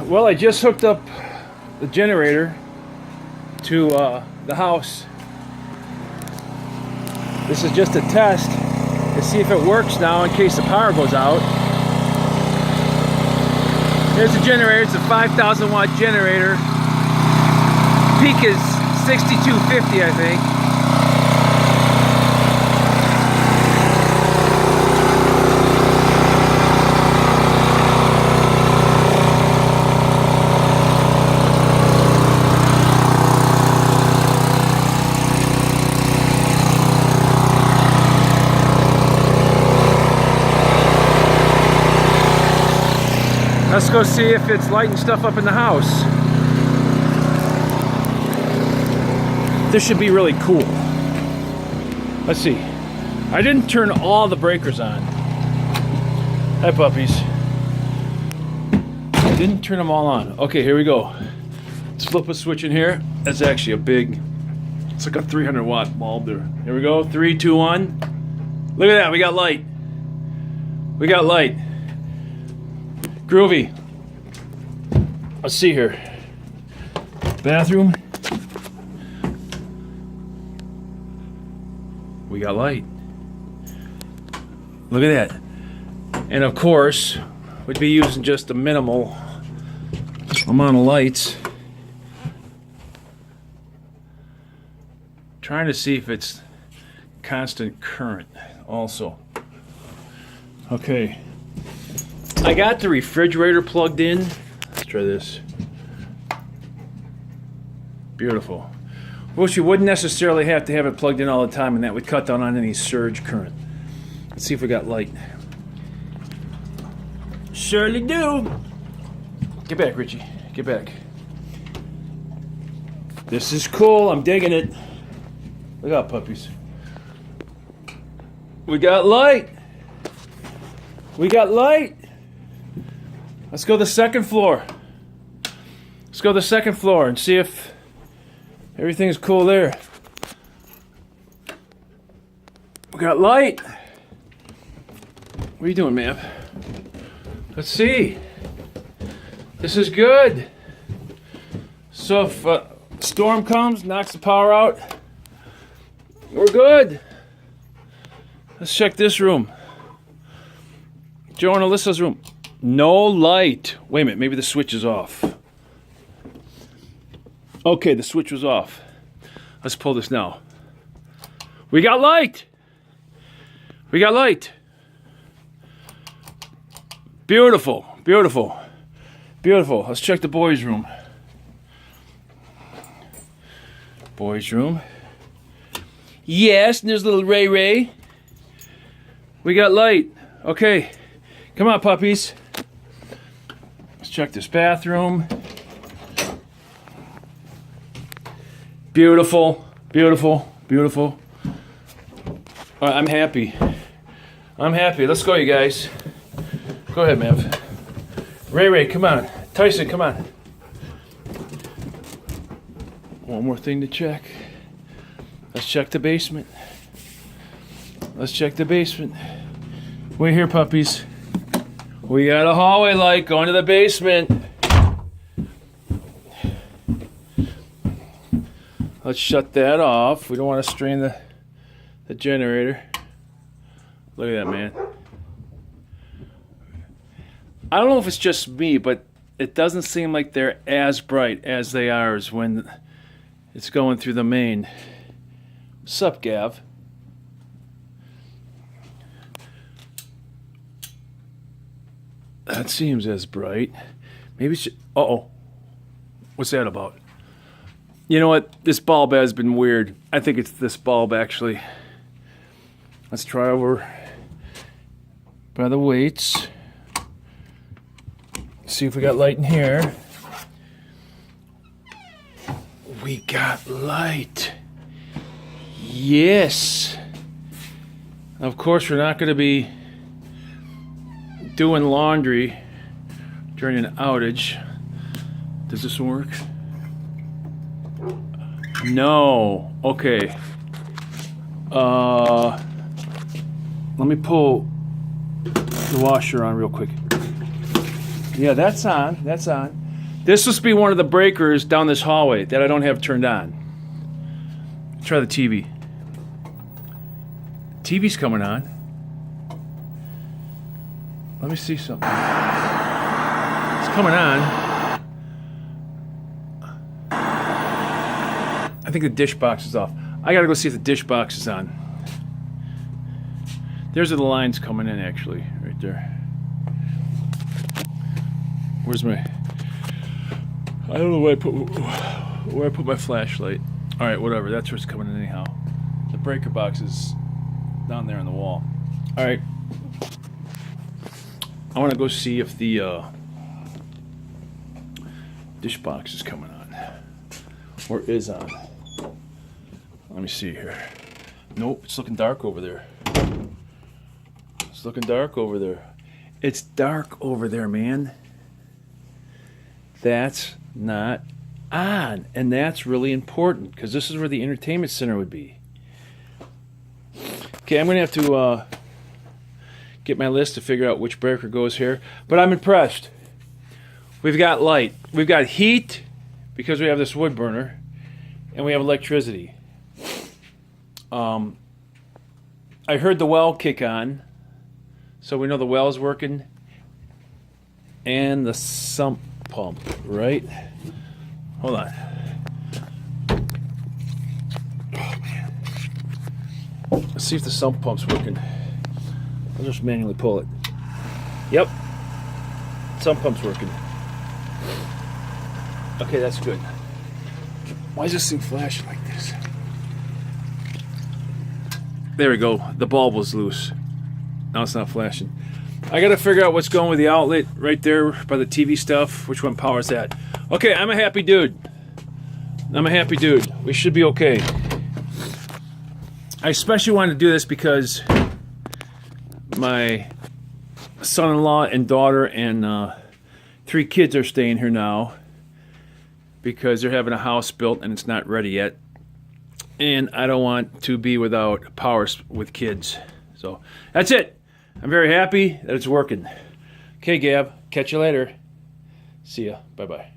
Well, I just hooked up the generator to the house. This is just a test to see if it works now in case the power goes out. Here's the generator. It's a 5,000 watt generator. Peak is 6250, I think. Let's go see if it's lighting stuff up in the house. This should be really cool. Let's see. I didn't turn all the breakers on. Hi, puppies. I didn't turn them all on. Okay, here we go. Let's flip a switch in here. That's actually a big, it's like a 300 watt bulb there. Here we go. 3, 2, 1. Look at that. We got light. We got light. Groovy. Let's see here. Bathroom. We got light. Look at that. And of course, we'd be using just a minimal amount of lights. Trying to see if it's constant current also. Okay. I got the refrigerator plugged in. Let's try this. Beautiful. Wish you wouldn't necessarily have to have it plugged in all the time, and that would cut down on any surge current. Let's see if we got light. Surely do. Get back, Richie. Get back. This is cool. I'm digging it. Look out, puppies. We got light. We got light. Let's go to the second floor. Let's go to the second floor and see if everything's cool there. We got light. What are you doing, ma'am? Let's see. This is good. So if a storm comes, knocks the power out, we're good. Let's check this room. Joe and Alyssa's room. No light. Wait a minute, maybe the switch is off. Okay, the switch was off. Let's pull this now. We got light. We got light. Beautiful, beautiful, beautiful. Let's check the boys' room. Boys' room. Yes, and there's little Ray Ray. We got light. Okay, come on, puppies. Let's check this bathroom. Beautiful, beautiful, beautiful. All right, I'm happy. I'm happy. Let's go, you guys. Go ahead, Mav. Ray Ray, come on. Tyson, come on. One more thing to check. Let's check the basement. Let's check the basement. Wait here, puppies. We got a hallway light going to the basement. Let's shut that off. We don't want to strain the generator. Look at that, man. I don't know if it's just me, but it doesn't seem like they're as bright as they are as when it's going through the main. Sup, Gav? That seems as bright. Maybe it's just, uh-oh. What's that about? You know what? This bulb has been weird. I think it's this bulb, actually. Let's try over by the weights. See if we got light in here. We got light. Yes. Of course, we're not going to be doing laundry during an outage. Does this work? No. Okay. Let me pull the washer on real quick. Yeah, that's on. That's on. This must be one of the breakers down this hallway that I don't have turned on. Try the TV. TV's coming on. Let me see something. It's coming on. I think the dish box is off. I gotta go see if the dish box is on. There's the lines coming in, actually, right there. Where's my... I don't know where I put my flashlight. All right, whatever. That's where it's coming in anyhow. The breaker box is down there on the wall. All right. I want to go see if the dish box is coming on or is on. Let me see here. Nope, it's looking dark over there. It's looking dark over there. It's dark over there, man. That's not on, and that's really important because this is where the entertainment center would be. Okay, I'm gonna have to get my list to figure out which breaker goes here, but I'm impressed. We've got light, we've got heat because we have this wood burner, and we have electricity. I heard the well kick on, so we know the well is working, and the sump pump, right? Hold on. Oh, man. Let's see if the sump pump's working. I'll just manually pull it. Yep. Sump pump's working. Okay, that's good. Why is this thing flashing like this? There we go. The bulb was loose. Now it's not flashing. I gotta figure out what's going with the outlet right there by the TV stuff. Which one powers that? Okay, I'm a happy dude. I'm a happy dude. We should be okay. I especially wanted to do this because my son-in-law and daughter and 3 kids are staying here now because they're having a house built and it's not ready yet. And I don't want to be without power with kids. So that's it. I'm very happy that it's working. Okay, Gab. Catch you later. See ya. Bye-bye.